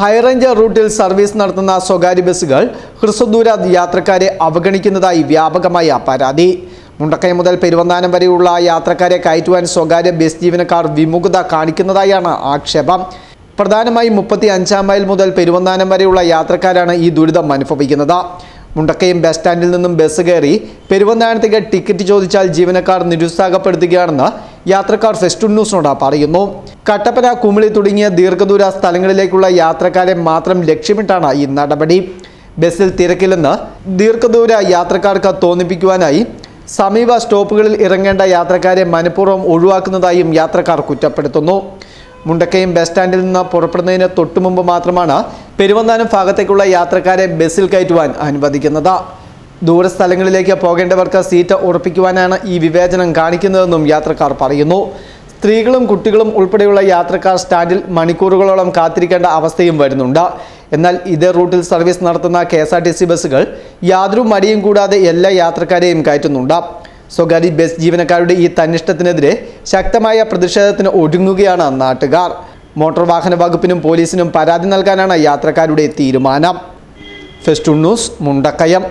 High range റൂട്ടിൽ service നടത്തുന്ന സ്വകാര്യ ബസ്സുകൾ ഹ്രസ്വദൂര യാത്രക്കാരെ അവഗണിക്കുന്നതായി വ്യാപകമായ പരാതി. മുണ്ടക്കയം മുതൽ പെരുവന്താനം വരെയുള്ള യാത്രക്കാരെ കയറ്റുവാൻ സ്വകാര്യ ബസ് ജീവനക്കാർ വിമുഖത കാണിക്കുന്നതായാണ് ആക്ഷേപം. പ്രധാനമായും 35 മൈൽ മുതൽ പെരുവന്താനം വരെയുള്ള യാത്രക്കാരാണ് ഈ ദുരിതം അനുഭവിക്കുന്നത്. മുണ്ടക്കയം ബസ് സ്റ്റാൻഡിൽ നിന്നും ബസ് കയറി പെരുവന്താനത്തേക്ക് ടിക്കറ്റ് ചോദിച്ചാൽ ജീവനക്കാർ നിരുത്സാഹപ്പെടുത്തുകയാണെന്ന് യാത്രക്കാർ ഫെസ്റ്റൂൺ ന്യൂസിനോട് പറയുന്നു. കട്ടപ്പന, കുമിളി തുടങ്ങിയ ദീർഘദൂര സ്ഥലങ്ങളിലേക്കുള്ള യാത്രക്കാരെ മാത്രം ലക്ഷ്യമിട്ടാണ് ഈ നടപടി. ബസ്സിൽ തിരക്കില്ലെന്ന് ദീർഘദൂര യാത്രക്കാർക്ക് തോന്നിപ്പിക്കുവാനായി സമീപ സ്റ്റോപ്പുകളിൽ ഇറങ്ങേണ്ട യാത്രക്കാരെ മനഃപൂർവ്വം ഒഴിവാക്കുന്നതായും യാത്രക്കാർ കുറ്റപ്പെടുത്തുന്നു. മുണ്ടക്കയം ബസ് സ്റ്റാൻഡിൽ നിന്ന് പുറപ്പെടുന്നതിന് തൊട്ടുമുമ്പ് മാത്രമാണ് പെരുവന്താനം ഭാഗത്തേക്കുള്ള യാത്രക്കാരെ ബസ്സിൽ കയറ്റുവാൻ അനുവദിക്കുന്നത്. ദൂരസ്ഥലങ്ങളിലേക്ക് പോകേണ്ടവർക്ക് സീറ്റ് ഉറപ്പിക്കുവാനാണ് ഈ വിവേചനം കാണിക്കുന്നതെന്നും യാത്രക്കാർ പറയുന്നു. സ്ത്രീകളും കുട്ടികളും ഉൾപ്പെടെയുള്ള യാത്രക്കാർ സ്റ്റാൻഡിൽ മണിക്കൂറുകളോളം കാത്തിരിക്കേണ്ട അവസ്ഥയും വരുന്നുണ്ട്. എന്നാൽ ഇതേ റൂട്ടിൽ സർവീസ് നടത്തുന്ന KSRTC ബസ്സുകൾ യാതൊരു മടിയും കൂടാതെ എല്ലാ യാത്രക്കാരെയും കയറ്റുന്നുണ്ട്. സ്വകാര്യ ബസ് ജീവനക്കാരുടെ ഈ തന്നിഷ്ടത്തിനെതിരെ ശക്തമായ പ്രതിഷേധത്തിന് ഒരുങ്ങുകയാണ് നാട്ടുകാർ. മോട്ടോർ വാഹന വകുപ്പിനും പോലീസിനും പരാതി നൽകാനാണ് യാത്രക്കാരുടെ തീരുമാനം. Festoon News, Mundakayam.